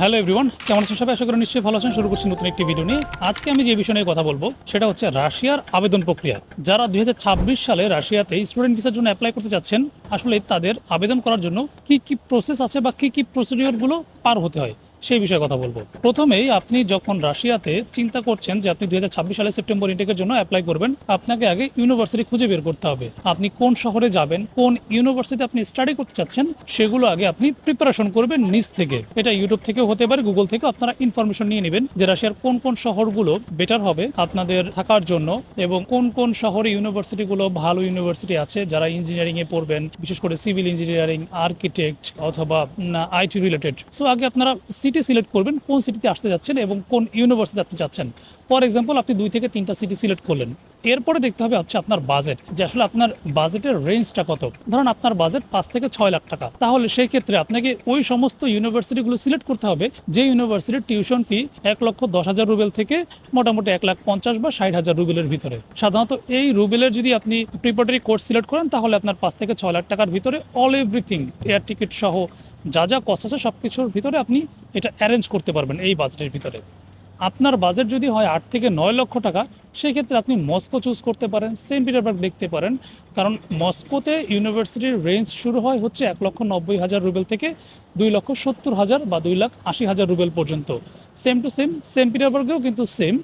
Hello everyone, কেমন আছেন সবাই? আশা করি নিশ্চয়ই ভালো আছেন। শুরু করছি নতুন একটি ভিডিও নিয়ে। আজকে আমি যে বিষয় নিয়ে কথা বলবো সেটা হচ্ছে রাশিয়ার আবেদন প্রক্রিয়া। যারা 2026 সালে রাশিয়াতে স্টুডেন্ট ভিসার জন্য অ্যাপ্লাই করতে যাচ্ছেন, আসলে তাদের আবেদন করার জন্য কি কি প্রসেস আছে বা কি কি প্রসিডিওরগুলো পার হতে হয় সেই বিষয়ে কথা বলবো। প্রথমেই আপনি যখন রাশিয়াতে চিন্তা করছেন যে আপনি 2026 সালে সেপ্টেম্বর ইনটেকের জন্য অ্যাপ্লাই করবেন, আপনাকে আগে ইউনিভার্সিটি খুঁজে বের করতে হবে। আপনি কোন শহরে যাবেন, কোন ইউনিভার্সিটিতে আপনি স্টাডি করতে চাচ্ছেন, সেগুলো আগে আপনি প্রিপারেশন করবেন নিজ থেকে। এটা ইউটিউব থেকেও হতে পারে, গুগল থেকেও আপনারা ইনফরমেশন নিয়ে নেবেন যে রাশিয়ার কোন কোন শহরগুলো বেটার হবে আপনাদের থাকার জন্য, এবং কোন কোন শহরে ইউনিভার্সিটিগুলো ভালো ইউনিভার্সিটি আছে যারা ইঞ্জিনিয়ারিংয়ে পড়বেন, বিশেষ করে সিভিল ইঞ্জিনিয়ারিং, আর্কিটেক্ট অথবা আইটি রিলেটেড। সো আগে আপনারা সিটি সিলেক্ট করবেন, কোন সিটিতে আসতে যাচ্ছেন এবং কোন ইউনিভার্সিটি আপনি যাচ্ছেন। ফর এক্সাম্পল, আপনি 2 থেকে 3টা সিটি সিলেক্ট করলেন। এরপরে দেখতে হবে হচ্ছে আপনার বাজেট, যে আসলে আপনার বাজেটের রেঞ্জটা কত। ধরুন আপনার বাজেট 5 থেকে 6 লাখ টাকা, তাহলে সেই ক্ষেত্রে আপনাকে ওই সমস্ত ইউনিভার্সিটিগুলো সিলেক্ট করতে হবে যে ইউনিভার্সিটির টিউশন ফি 1,10,000 রুবেল থেকে মোটামুটি 1,50,000 বা 60,000 রুবেলের ভিতরে। সাধারণত এই রুবেলের যদি আপনি প্রিপারেটরি কোর্স সিলেক্ট করেন, তাহলে আপনার 5 থেকে 6 লাখ টাকার ভিতরে অল এভরিথিং, এয়ার টিকিট সহ যা যা কস্ট আছে সব কিছুর ভিতরে আপনি এটা অ্যারেঞ্জ করতে পারবেন এই বাজেটের ভিতরে। আপনার বাজেট যদি হয় 8 থেকে 9 লক্ষ টাকা, সেই ক্ষেত্রে আপনি মস্কো চুজ করতে পারেন, সেন্ট পিটারবার্গ দেখতে পারেন। কারণ মস্কোতে ইউনিভার্সিটির রেঞ্জ শুরু হয় হচ্ছে 1,90,000 রুবেল থেকে 2,70,000 বা 2,80,000 রুবেল পর্যন্ত। সেম টু সেম সেন্ট পিটারবার্গেও কিন্তু সেম,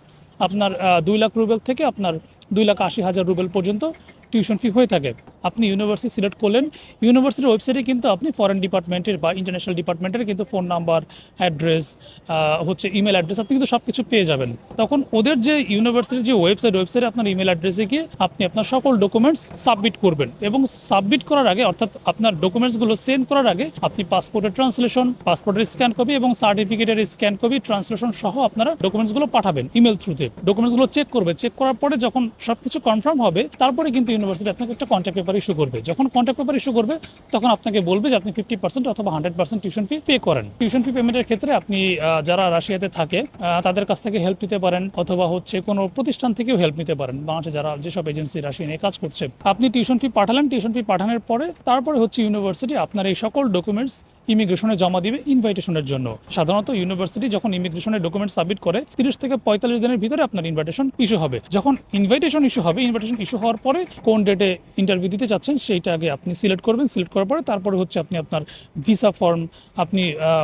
আপনার 2 লাখ রুবেল থেকে আপনার 2,80,000 রুবেল পর্যন্ত টিউশন ফি হয়ে থাকে। আপনি ইউনিভার্সিটি সিলেক্ট করলেন, ইউনিভার্সিটির ওয়েবসাইটে কিন্তু আপনি ফরেন ডিপার্টমেন্টের বা ইন্টারন্যাশনাল ডিপার্টমেন্টের কিন্তু ফোন নাম্বার, অ্যাড্রেস, হচ্ছে ইমেল অ্যাড্রেস, আপনি কিন্তু সব কিছু পেয়ে যাবেন। তখন ওদের যে ইউনিভার্সিটির যে ওয়েবসাইটে আপনার ইমেল অ্যাড্রেসে গিয়ে আপনি আপনার সকল ডকুমেন্টস সাবমিট করবেন, এবং সাবমিট করার আগে অর্থাৎ আপনার ডকুমেন্টসগুলো সেন্ড করার আগে আপনি পাসপোর্টের ট্রান্সলেশন, পাসপোর্টের স্ক্যান কপি এবং সার্টিফিকেটের স্ক্যান কপি ট্রান্সলেশন সহ আপনারা ডকুমেন্টসগুলো পাঠাবেন ইমেল থ্রুতে। ডকুমেন্টসগুলো চেক করবে, চেক করার পরে যখন সবকিছু কনফার্ম হবে, তারপরে কিন্তু ইউনিভার্সিটি আপনাকে একটা কন্ট্যাক্ট পেপার ইস্যু করবে। যখন কন্ট্যাক্ট পেপার ইস্যু করবে, তখন আপনাকে বলবে যে আপনি 50% অথবা 100% টিউশন ফি পে করেন। টিউশন ফি পেমেন্টের ক্ষেত্রে আপনি যারা রাশিয়াতে থাকে তাদের কাছ থেকে হেল্প নিতে পারেন, অথবা হচ্ছে কোনো প্রতিষ্ঠান থেকেও হেল্প নিতে পারেন। বাংলাদেশে যারা যেসব এজেন্সি রাশিয়া নিয়ে কাজ করছে, আপনি টিউশন ফি পাঠালেন। টিউশন ফি পাঠানোর পরে তারপরে হচ্ছে ইউনিভার্সিটি আপনার এই সকল ডকুমেন্টস ইমিগ্রেশনে জমা দিবে ইনভাইটেশনের জন্য। সাধারণত ইউনিভার্সিটি যখন ইমিগ্রেশনের ডকুমেন্ট সাবমিট করে 30 থেকে 45 দিনের ভিতরে আপনার ইনভাইটেশন ইস্যু হবে। যখন ইনভাইটেশন ইস্যু হবে, ইনভাইটেশন ইস্যু হওয়ার পরে কোন ডেটে ইন্টারভিউ দিতে চাচ্ছেন সেইটা আগে আপনি সিলেক্ট করবেন। সিলেক্ট করার পরে তারপরে হচ্ছে আপনি আপনার ভিসা ফর্ম আপনি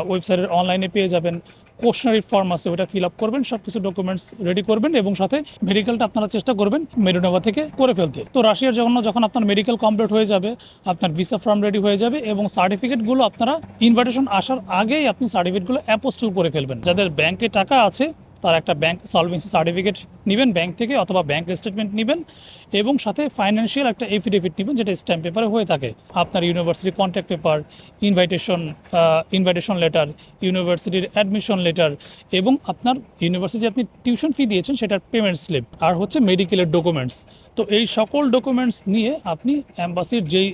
ওয়েবসাইটের অনলাইনে পেয়ে যাবেন। কোশ্চেনারি ফর্ম আছে, ওটা ফিল আপ করবেন, সব কিছু ডকুমেন্টস রেডি করবেন, এবং সাথে মেডিকেলটা আপনারা চেষ্টা করবেন মেডুনোভা থেকে করে ফেলতে। তো রাশিয়ার যখন আপনার মেডিকেল কমপ্লিট হয়ে যাবে, আপনার ভিসা ফর্ম রেডি হয়ে যাবে, এবং সার্টিফিকেটগুলো আপনারা ইনভাইটেশন আসার আগেই আপনি সার্টিফিকেটগুলো অ্যাপোস্টেল করে ফেলবেন। যাদের ব্যাংকে টাকা আছে তার একটা ব্যাংক সলভেন্সি সার্টিফিকেট নেবেন ব্যাংক থেকে, অথবা ব্যাংক স্টেটমেন্ট নেবেন, এবং সাথে ফাইন্যান্সিয়াল একটা এফিডেভিট নেবেন, যেটা স্ট্যাম্প পেপারে হয়ে থাকে। আপনার university contact paper, invitation letter, ইউনিভার্সিটির অ্যাডমিশন লেটার, এবং আপনার ইউনিভার্সিটি আপনি টিউশন ফি দিয়েছেন সেটার পেমেন্ট স্লিপ, আর হচ্ছে মেডিকেলের ডকুমেন্টস। তো এই সকল ডকুমেন্টস নিয়ে আপনি অ্যাম্বাসির যেই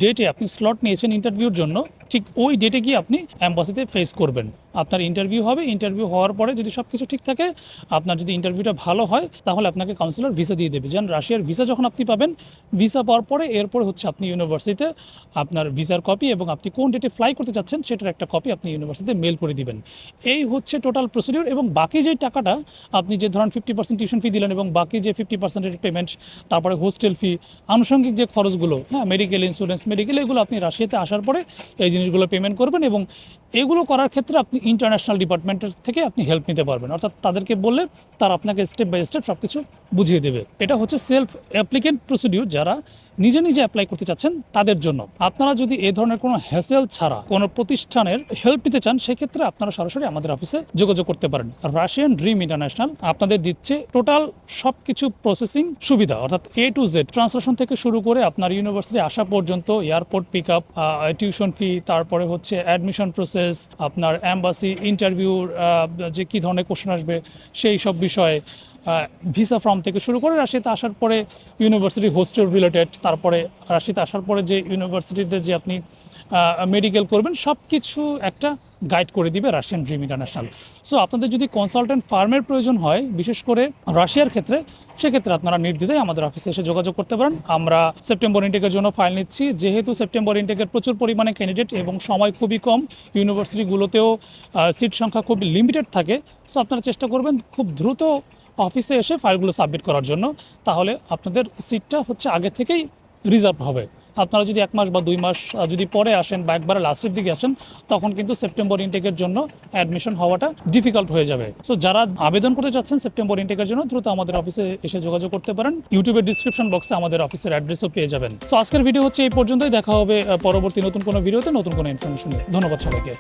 ডেটে আপনি স্লট নিয়েছেন ইন্টারভিউর জন্য, ঠিক ওই ডেটে গিয়ে আপনি অ্যাম্বাসিতে ফেস করবেন। আপনার ইন্টারভিউ হবে, ইন্টারভিউ হওয়ার পরে যদি সব কিছু ঠিক থাকে, আপনার যদি ইন্টারভিউটা ভালো হয়, তাহলে আপনাকে কাউন্সিলর ভিসা দিয়ে দেবে। যেন রাশিয়ার ভিসা যখন আপনি পাবেন, ভিসা পাওয়ার পরে এরপরে হচ্ছে আপনি ইউনিভার্সিটিতে আপনার ভিসার কপি এবং আপনি কোন ডেটে ফ্লাই করতে চাচ্ছেন সেটার একটা কপি আপনি ইউনিভার্সিটিতে মেল করে দিবেন। এই হচ্ছে টোটাল প্রসিডিউর। এবং বাকি যে টাকাটা আপনি যে ধরেন 50% টিউশন ফি দিলেন, এবং বাকি যে 50%-এর পেমেন্ট, তারপরে হোস্টেল ফি, আনুষঙ্গিক যে খরচগুলো, মেডিকেল ইন্স্যুরেন্স, মেডিকেল, এগুলো আপনি রাশিয়াতে আসার পরে এই জিনিসগুলো পেমেন্ট করবেন। এবং এগুলো করার ক্ষেত্রে আপনি ইন্টারন্যাশনাল ডিপার্টমেন্টের থেকে আপনি হেল্প নিতে পারবেন, অর্থাৎ তাদেরকে বললে তারা আপনাকে স্টেপ বাই স্টেপ সব কিছু বুঝিয়ে দেবে। এটা হচ্ছে সেলফ অ্যাপ্লিকেন্ট প্রসিডিউর, যারা নিজে নিজে অ্যাপ্লাই করতে চাচ্ছেন তাদের জন্য। আপনারা যদি এ ধরনের কোনো হ্যাসেল ছাড়া কোনো প্রতিষ্ঠানের হেল্প নিতে চান, সেক্ষেত্রে আপনারা সরাসরি আমাদের অফিসে যোগাযোগ করতে পারেন। রাশিয়ান ড্রিম ইন্টারন্যাশনাল আপনাদের দিচ্ছে টোটাল সব কিছু প্রসেসিং সুবিধা, অর্থাৎ A to Z, ট্রান্সলেশন থেকে শুরু করে আপনার ইউনিভার্সিটি আসা পর্যন্ত, airport pick up, tuition fee, তারপরে হচ্ছে অ্যাডমিশন প্রসেস, আপনার অ্যাম্বাসি ইন্টারভিউর যে কী ধরনের কোশ্চেন আসবে সেই সব বিষয়ে, ভিসা ফর্ম থেকে শুরু করে রাশিয়াতে আসার পরে ইউনিভার্সিটি হোস্টেল রিলেটেড, তারপরে রাশিয়াতে আসার পরে যে ইউনিভার্সিটিতে যে আপনি মেডিকেল করবেন, সব কিছু একটা গাইড করে দিবে রাশিয়ান ড্রিম ইন্টারন্যাশনাল। সো আপনাদের যদি কনসালটেন্ট ফার্মের প্রয়োজন হয়, বিশেষ করে রাশিয়ার ক্ষেত্রে, সেক্ষেত্রে আপনারা নির্দ্বিধায় আমাদের অফিসে এসে যোগাযোগ করতে পারেন। আমরা সেপ্টেম্বর ইনটেকের জন্য ফাইল নিচ্ছি। যেহেতু সেপ্টেম্বর ইনটেকের প্রচুর পরিমাণে ক্যান্ডিডেট এবং সময় খুবই কম, ইউনিভার্সিটিগুলোতেও সিট সংখ্যা খুব লিমিটেড থাকে। সো আপনারা চেষ্টা করবেন খুব দ্রুত অফিসে এসে ফাইলগুলো সাবমিট করার জন্য, তাহলে আপনাদের সিটটা হচ্ছে আগে থেকেই রিজার্ভ হবে। আপনারা যদি 1 মাস বা 2 মাস যদি পরে আসেন বা একবারে লাস্টের দিকে আসেন, তখন কিন্তু সেপ্টেম্বর ইনটেকের জন্য অ্যাডমিশন হওয়াটা ডিফিকাল্ট হয়ে যাবে। সো যারা আবেদন করতে যাচ্ছেন সেপ্টেম্বর ইনটেকের জন্য, দ্রুত আমাদের অফিসে এসে যোগাযোগ করতে পারেন। ইউটিউবের ডিসক্রিপশন বক্সে আমাদের অফিসের অ্যাড্রেসও পেয়ে যাবেন। সো আজকের ভিডিও হচ্ছে এই পর্যন্তই। দেখা হবে পরবর্তী নতুন কোনো ভিডিওতে নতুন কোনো ইনফরমেশন নিয়ে। ধন্যবাদ সবাইকে।